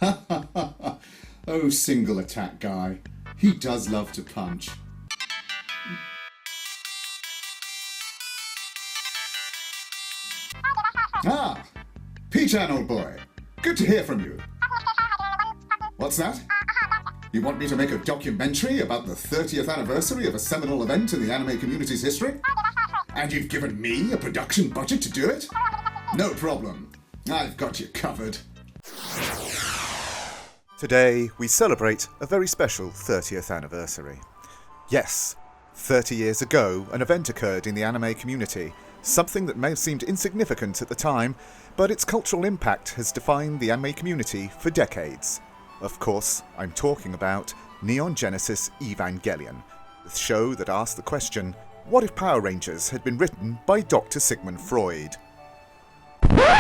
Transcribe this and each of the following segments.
Oh, single attack guy. He does love to punch. Ah, Peter, old boy. Good to hear from you. What's that? You want me to make a documentary about the 30th anniversary of a seminal event in the anime community's history? And you've given me a production budget to do it? No problem. I've got you covered. Today, we celebrate a very special 30th anniversary. Yes, 30 years ago, an event occurred in the anime community, something that may have seemed insignificant at the time, but its cultural impact has defined the anime community for decades. Of course, I'm talking about Neon Genesis Evangelion, the show that asked the question, what if Power Rangers had been written by Dr. Sigmund Freud?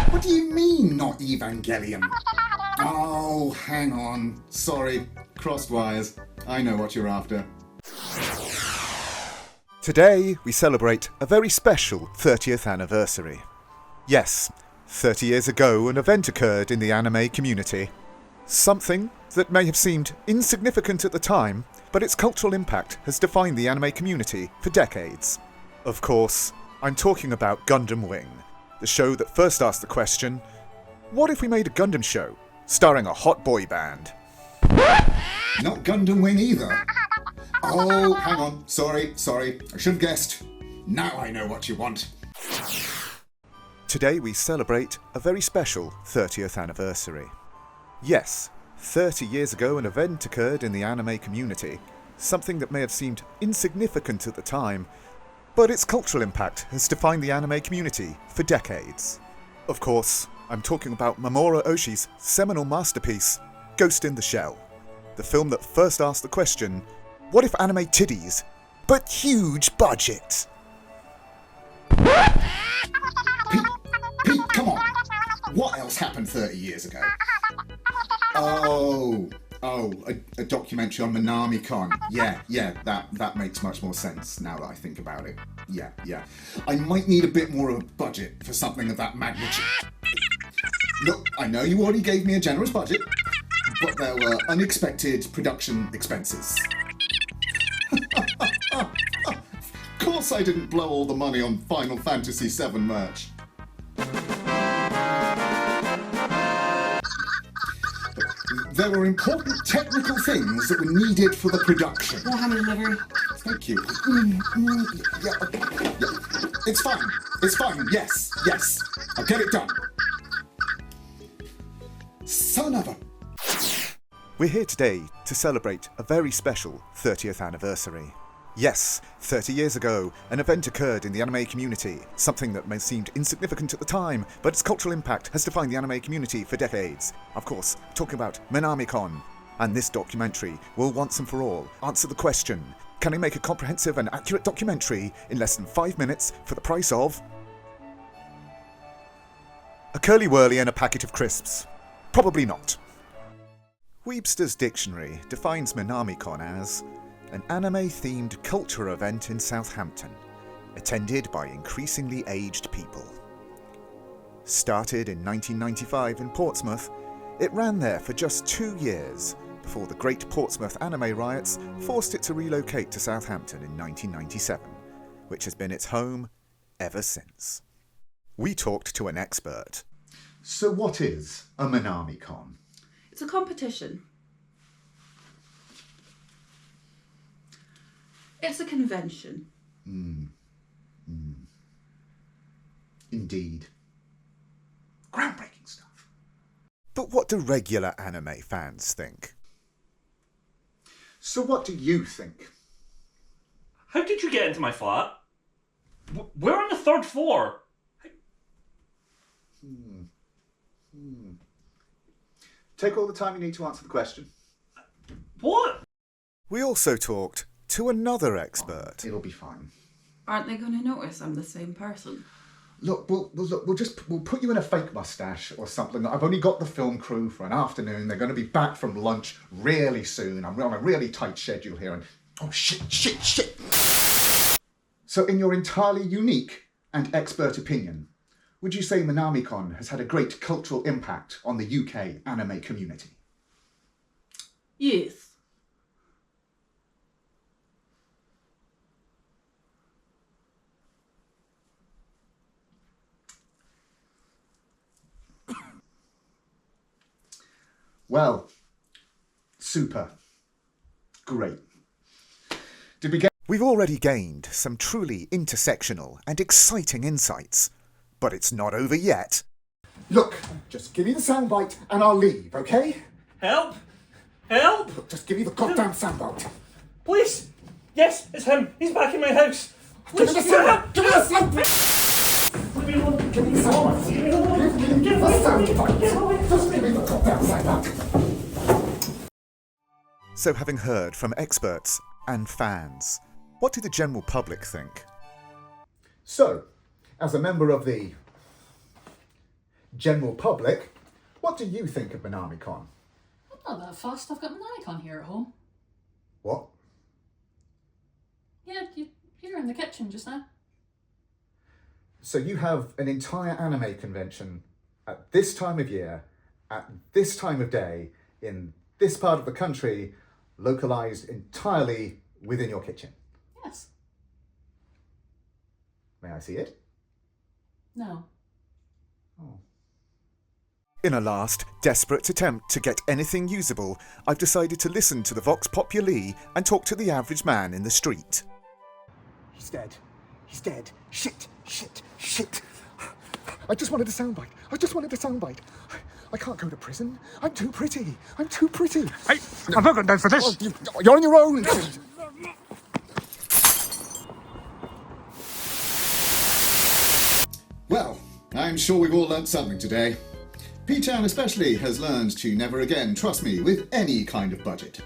What do you mean, not Evangelion? Oh, hang on. Sorry. Crossed wires. I know what you're after. Today, we celebrate a very special 30th anniversary. Yes, 30 years ago, an event occurred in the anime community. Something that may have seemed insignificant at the time, but its cultural impact has defined the anime community for decades. Of course, I'm talking about Gundam Wing, the show that first asked the question, what if we made a Gundam show starring a hot boy band? Not Gundam Wing either. Oh, hang on. Sorry. I should have guessed. Now I know what you want. Today we celebrate a very special 30th anniversary. Yes, 30 years ago an event occurred in the anime community, something that may have seemed insignificant at the time, but its cultural impact has defined the anime community for decades. Of course, I'm talking about Mamoru Oshii's seminal masterpiece, Ghost in the Shell, the film that first asked the question, what if anime titties, but huge budget? Pete, come on. What else happened 30 years ago? Oh, a documentary on Minamicon. Yeah, that makes much more sense now that I think about it. Yeah. I might need a bit more of a budget for something of that magnitude. Look, I know you already gave me a generous budget, but there were unexpected production expenses. Of course I didn't blow all the money on Final Fantasy VII merch. There were important technical things that were needed for the production. More ham and liver. Thank you. Yeah. It's fine. Yes. I'll get it done. Son of a... We're here today to celebrate a very special 30th anniversary. Yes, 30 years ago, an event occurred in the anime community, something that may have seemed insignificant at the time, but its cultural impact has defined the anime community for decades. Of course, talking about Minamicon. And this documentary will once and for all answer the question, can I make a comprehensive and accurate documentary in less than 5 minutes for the price of a curly whirly and a packet of crisps? Probably not. Webster's Dictionary defines Minamicon as an anime-themed culture event in Southampton, attended by increasingly aged people. Started in 1995 in Portsmouth, it ran there for just 2 years before the Great Portsmouth Anime Riots forced it to relocate to Southampton in 1997, which has been its home ever since. We talked to an expert. So what is a Minamicon? It's a competition. It's a convention. Indeed. Groundbreaking stuff. But what do regular anime fans think? So what do you think? How did you get into my flat? We're on the 3rd floor. Take all the time you need to answer the question. What? We also talked to another expert. It'll be fine. Aren't they going to notice I'm the same person? Look, we'll put you in a fake mustache or something. I've only got the film crew for an afternoon. They're going to be back from lunch really soon. I'm on a really tight schedule here. And oh shit. So, in your entirely unique and expert opinion, would you say Minamicon has had a great cultural impact on the UK anime community? Yes. Well, super. Great. Did we get... We've already gained some truly intersectional and exciting insights, but it's not over yet. Look, just give me the soundbite and I'll leave, okay? Help! Help! Look, just give me the goddamn soundbite. Please! Yes, it's him. He's back in my house. Give me the Please, soundbite! Give me the soundbite! leave me alone. Give me the soundbite! Give me the soundbite! Just give me the goddamn soundbite! So, having heard from experts and fans, what did the general public think? So, as a member of the general public, what do you think of Minamicon? I'm not that fast. I've got Minamicon here at home. What? Yeah, you're in the kitchen just now. So you have an entire anime convention at this time of year, at this time of day, in this part of the country, localized entirely within your kitchen. Yes. May I see it? No. Oh. In a last, desperate attempt to get anything usable, I've decided to listen to the Vox Populi and talk to the average man in the street. He's dead. He's dead. Shit, shit, shit. I just wanted a soundbite. I can't go to prison. I'm too pretty. Hey, I'm not going down for this. You're on your own. Well, I'm sure we've all learnt something today. P-Town especially has learned to never again trust me with any kind of budget.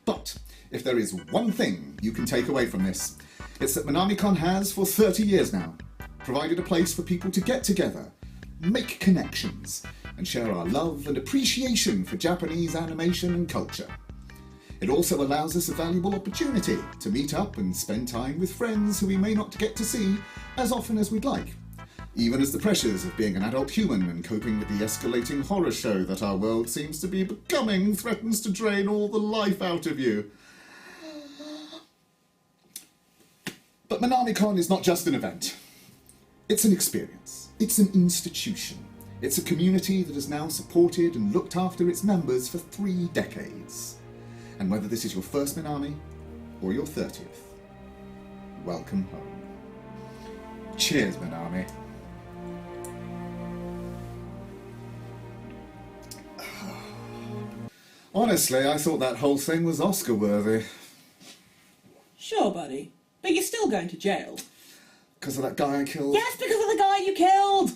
But if there is one thing you can take away from this, it's that Minamicon has, for 30 years now, provided a place for people to get together, make connections, and share our love and appreciation for Japanese animation and culture. It also allows us a valuable opportunity to meet up and spend time with friends who we may not get to see as often as we'd like, even as the pressures of being an adult human and coping with the escalating horror show that our world seems to be becoming threatens to drain all the life out of you. But Minamicon is not just an event. It's an experience. It's an institution. It's a community that has now supported and looked after its members for 3 decades. And whether this is your first Minami or your 30th, welcome home. Cheers, Minami. Honestly, I thought that whole thing was Oscar-worthy. Sure, buddy. But you're still going to jail. Because of that guy I killed? Yes, because of the guy you killed!